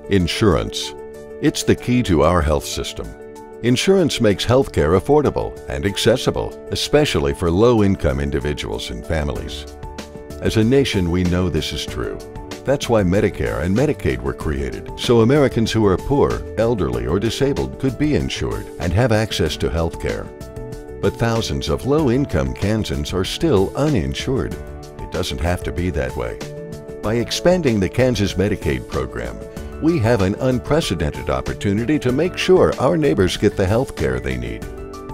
Insurance. It's the key to our health system. Insurance makes healthcare affordable and accessible, especially for low-income individuals and families. As a nation, we know this is true. That's why Medicare and Medicaid were created, so Americans who are poor, elderly, or disabled could be insured and have access to healthcare. But thousands of low-income Kansans are still uninsured. It doesn't have to be that way. By expanding the Kansas Medicaid program, we have an unprecedented opportunity to make sure our neighbors get the health care they need.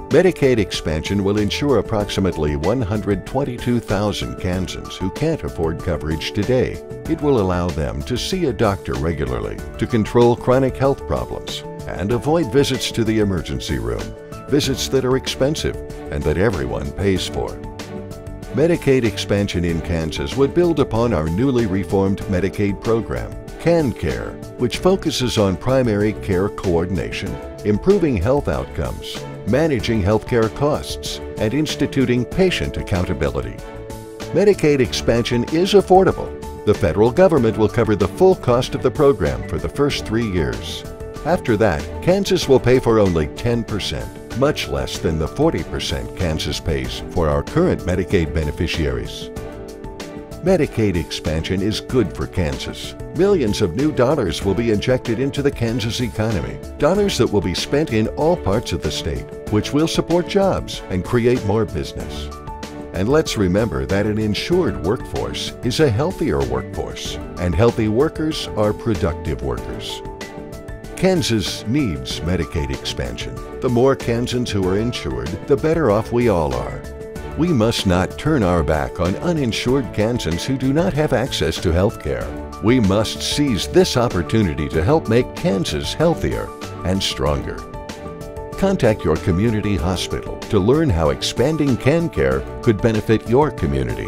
Medicaid Expansion will insure approximately 122,000 Kansans who can't afford coverage today. It will allow them to see a doctor regularly, to control chronic health problems, and avoid visits to the emergency room, visits that are expensive and that everyone pays for. Medicaid Expansion in Kansas would build upon our newly reformed Medicaid program, KanCare, which focuses on primary care coordination, improving health outcomes, managing healthcare costs, and instituting patient accountability. Medicaid Expansion is affordable. The federal government will cover the full cost of the program for the first 3 years. After that, Kansas will pay for only 10%, much less than the 40% Kansas pays for our current Medicaid beneficiaries. Medicaid Expansion is good for Kansas. Millions of new dollars will be injected into the Kansas economy, dollars that will be spent in all parts of the state, which will support jobs and create more business. And let's remember that an insured workforce is a healthier workforce, and healthy workers are productive workers. Kansas needs Medicaid Expansion. The more Kansans who are insured, the better off we all are. We must not turn our back on uninsured Kansans who do not have access to health care. We must seize this opportunity to help make Kansas healthier and stronger. Contact your community hospital to learn how expanding KanCare could benefit your community.